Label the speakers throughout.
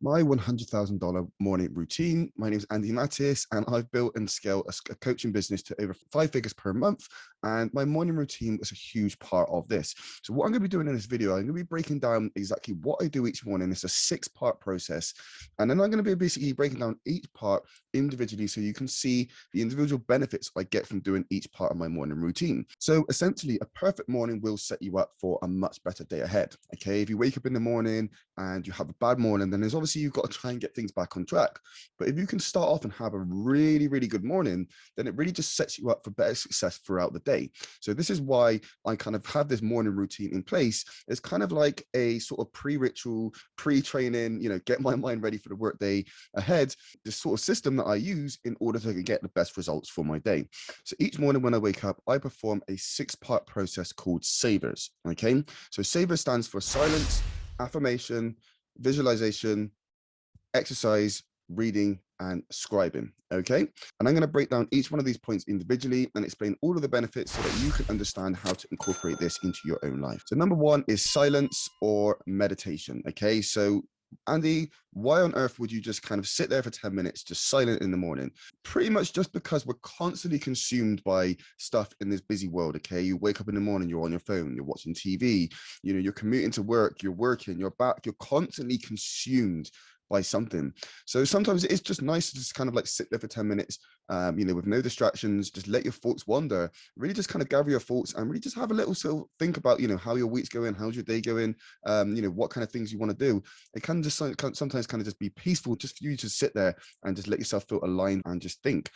Speaker 1: my $100,000 morning routine. My name is Andy Mattis, and I've built and scaled a coaching business to over 5 figures per month. And my morning routine is a huge part of this. So what I'm going to be doing in this video, I'm going to be breaking down exactly what I do each morning. It's a 6-part process. And then I'm going to be basically breaking down each part individually so you can see the individual benefits I get from doing each part of my morning routine. So essentially, a perfect morning will set you up for a much better day ahead. Okay, if you wake up in the morning and you have a bad morning, then there's obviously you've got to try and get things back on track. But if you can start off and have a really, really good morning, then it really just sets you up for better success throughout the day. So this is why I kind of have this morning routine in place. It's kind of like a sort of pre-ritual, pre-training, get my mind ready for the workday ahead, this sort of system that I use in order to get the best results for my day. So each morning when I wake up, I perform a 6-part process called SAVERS. Okay, so SAVERS stands for silence, affirmation, visualization, exercise, reading, and scribing. Okay, and I'm going to break down each one of these points individually and explain all of the benefits so that you can understand how to incorporate this into your own life. So number one is silence or meditation. Okay, so Andy, why on earth would you just kind of sit there for 10 minutes, just silent in the morning? Pretty much just because we're constantly consumed by stuff in this busy world. Okay, you wake up in the morning, you're on your phone, you're watching TV, you're commuting to work, you're working, you're back, you're constantly consumed by something. So sometimes it's just nice to just kind of like sit there for 10 minutes, with no distractions, just let your thoughts wander, really just kind of gather your thoughts and really just have a little sort of think about, how your week's going, how's your day going, what kind of things you want to do. It can just sometimes kind of just be peaceful just for you to sit there and just let yourself feel aligned and just think.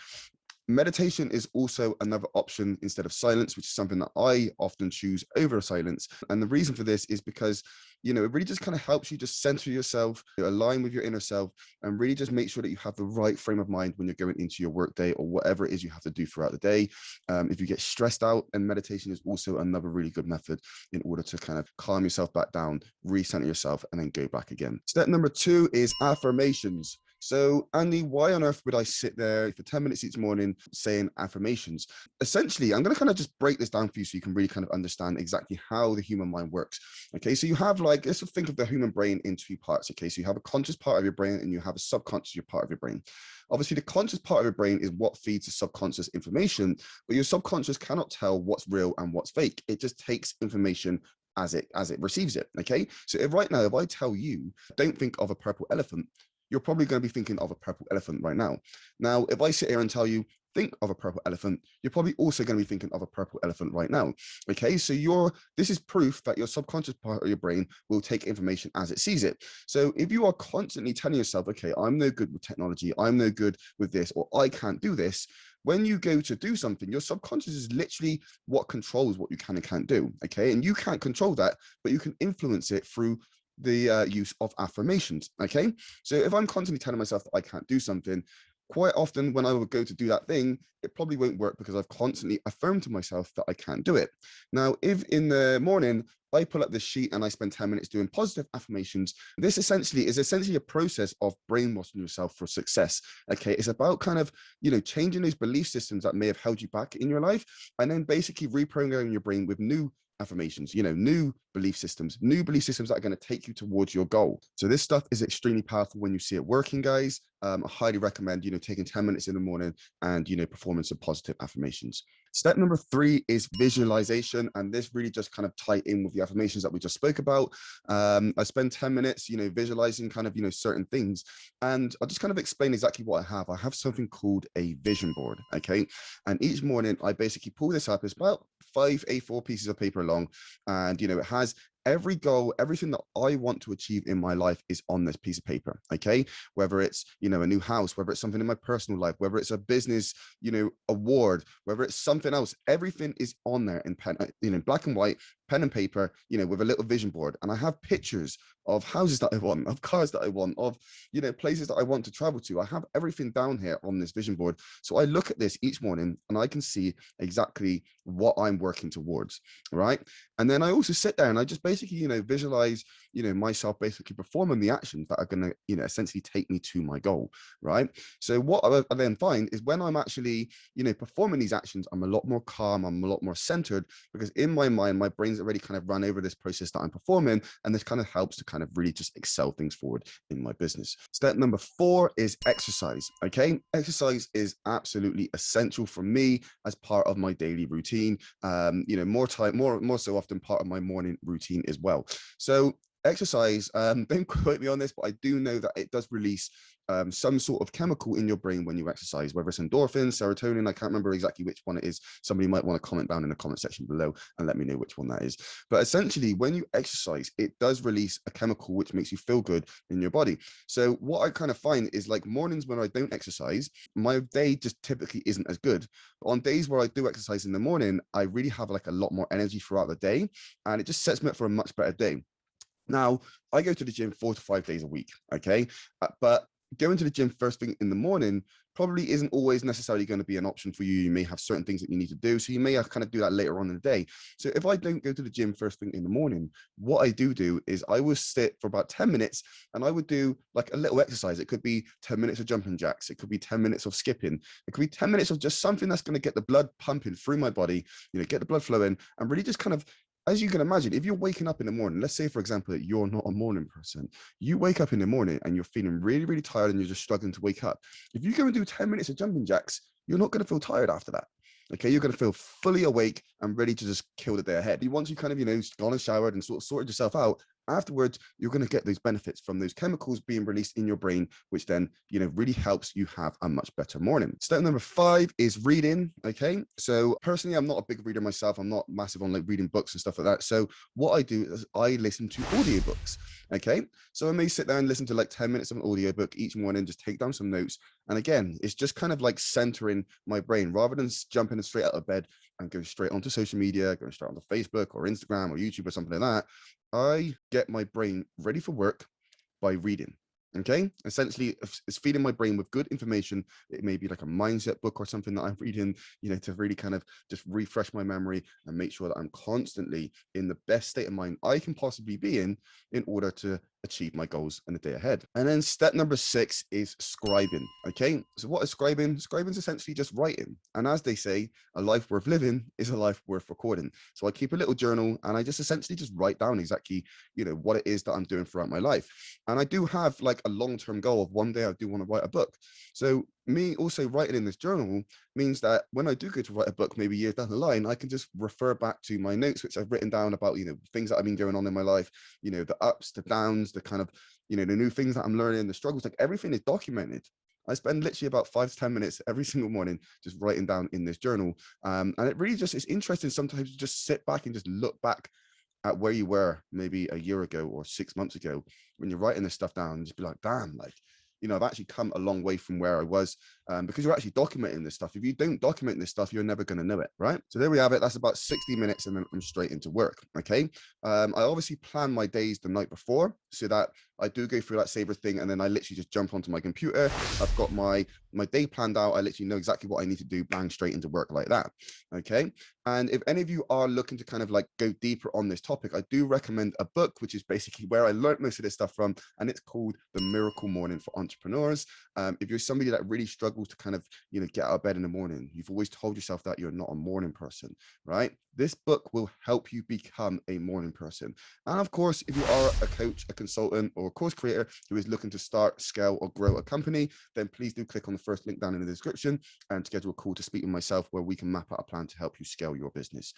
Speaker 1: Meditation is also another option instead of silence, which is something that I often choose over silence. And the reason for this is because, it really just kind of helps you just center yourself, align with your inner self, and really just make sure that you have the right frame of mind when you're going into your work day or whatever it is you have to do throughout the day. If you get stressed out, and meditation is also another really good method in order to kind of calm yourself back down, recenter yourself, and then go back again. Step number 2 is affirmations. So, Andy, why on earth would I sit there for 10 minutes each morning saying affirmations? Essentially, I'm going to kind of just break this down for you so you can really kind of understand exactly how the human mind works. Okay, so you have let's think of the human brain in 2 parts. Okay, so you have a conscious part of your brain and you have a subconscious part of your brain. Obviously, the conscious part of your brain is what feeds the subconscious information, but your subconscious cannot tell what's real and what's fake. It just takes information as it receives it. Okay, so if I tell you, don't think of a purple elephant, you're probably going to be thinking of a purple elephant right now. Now, if I sit here and tell you, think of a purple elephant, you're probably also going to be thinking of a purple elephant right now. Okay, so this is proof that your subconscious part of your brain will take information as it sees it. So if you are constantly telling yourself, okay, I'm no good with technology, I'm no good with this, or I can't do this, when you go to do something, your subconscious is literally what controls what you can and can't do. Okay, and you can't control that, but you can influence it through the use of affirmations. Okay, so if I'm constantly telling myself that I can't do something, quite often when I would go to do that thing, it probably won't work because I've constantly affirmed to myself that I can't do it. Now, if in the morning I pull up this sheet and I spend 10 minutes doing positive affirmations, this is essentially a process of brainwashing yourself for success. Okay, it's about kind of, changing those belief systems that may have held you back in your life, and then basically reprogramming your brain with new affirmations, new belief systems that are going to take you towards your goal. So this stuff is extremely powerful when you see it working, guys. I highly recommend, taking 10 minutes in the morning and, performing some positive affirmations. Step number 3 is visualization. And this really just kind of tie in with the affirmations that we just spoke about. I spend 10 minutes, visualizing kind of, certain things. And I'll just kind of explain exactly what I have. I have something called a vision board. Okay. And each morning I basically pull this up. It's about 5 A4 pieces of paper long. And, it has every goal, everything that I want to achieve in my life is on this piece of paper. Okay, whether it's a new house, whether it's something in my personal life, whether it's a business award, whether it's something else, everything is on there in pen, black and white, pen and paper, with a little vision board. And I have pictures of houses that I want, of cars that I want, of places that I want to travel to. I have everything down here on this vision board. So I look at this each morning and I can see exactly what I'm working towards, right? And then I also sit there and I just basically visualize myself basically performing the actions that are going to essentially take me to my goal, right? So what I then find is when I'm actually performing these actions, I'm a lot more calm, I'm a lot more centered, because in my mind my brain's already kind of run over this process that I'm performing, and this kind of helps to kind of really just excel things forward in my business. Step number 4 is exercise. Okay, exercise is absolutely essential for me as part of my daily routine. More so often part of my morning routine as well. So exercise, don't quote me on this, but I do know that it does release some sort of chemical in your brain when you exercise, whether it's endorphins, serotonin. I can't remember exactly which one it is. Somebody might want to comment down in the comment section below and let me know which one that is. But essentially, when you exercise, it does release a chemical which makes you feel good in your body. So what I kind of find is, like, mornings when I don't exercise, my day just typically isn't as good. But on days where I do exercise in the morning, I really have like a lot more energy throughout the day, and it just sets me up for a much better day. Now, I go to the gym 4 to 5 days a week, okay? But going to the gym first thing in the morning probably isn't always necessarily going to be an option for you. You may have certain things that you need to do, so you may have kind of do that later on in the day. So if I don't go to the gym first thing in the morning, what I do is I will sit for about 10 minutes and I would do like a little exercise. It could be 10 minutes of jumping jacks. It could be 10 minutes of skipping. It could be 10 minutes of just something that's going to get the blood pumping through my body, get the blood flowing, and really just kind of, as you can imagine, if you're waking up in the morning, let's say, for example, that you're not a morning person, you wake up in the morning and you're feeling really, really tired and you're just struggling to wake up. If you go and do 10 minutes of jumping jacks, you're not going to feel tired after that. Okay, you're going to feel fully awake and ready to just kill the day ahead. Once you kind of, gone and showered and sort of sorted yourself out, afterwards, you're going to get those benefits from those chemicals being released in your brain, which then, really helps you have a much better morning. Step number 5 is reading. Okay, so personally, I'm not a big reader myself. I'm not massive on like reading books and stuff like that. So what I do is I listen to audiobooks. Okay, so I may sit there and listen to like 10 minutes of an audiobook each morning, just take down some notes. And again, it's just kind of like centering my brain rather than jumping straight out of bed and go straight onto social media, going straight onto Facebook or Instagram or YouTube or something like that. I get my brain ready for work by reading. Okay, essentially, it's feeding my brain with good information. It may be like a mindset book or something that I'm reading, to really kind of just refresh my memory and make sure that I'm constantly in the best state of mind I can possibly be in order to achieve my goals in the day ahead. And then step number 6 is scribing. Okay, so what is scribing? Scribing is essentially just writing. And as they say, a life worth living is a life worth recording. So I keep a little journal and I just essentially just write down exactly, what it is that I'm doing throughout my life. And I do have like a long-term goal of one day I do want to write a book. So me also writing in this journal means that when I do go to write a book, maybe years down the line, I can just refer back to my notes, which I've written down about, things that have been going on in my life, the ups, the downs, the kind of, the new things that I'm learning, the struggles, like everything is documented. I spend literally about 5 to 10 minutes every single morning just writing down in this journal. And it really just is interesting sometimes to just sit back and just look back at where you were maybe a year ago or 6 months ago when you're writing this stuff down and just be like, damn, like, I've actually come a long way from where I was, because you're actually documenting this stuff. If you don't document this stuff, you're never going to know it, right? So there we have it. That's about 60 minutes and then I'm straight into work, okay? I obviously plan my days the night before so that I do go through that saver thing and then I literally just jump onto my computer. I've got my day planned out. I literally know exactly what I need to do, bang, straight into work like that, okay? And if any of you are looking to kind of like go deeper on this topic, I do recommend a book, which is basically where I learned most of this stuff from, and it's called The Miracle Morning for Entrepreneurs. If you're somebody that really struggles to kind of, get out of bed in the morning, you've always told yourself that you're not a morning person, right? This book will help you become a morning person. And of course, if you are a coach, a consultant, or a course creator who is looking to start, scale, or grow a company, then please do click on the first link down in the description and schedule a call to speak with myself where we can map out a plan to help you scale your business.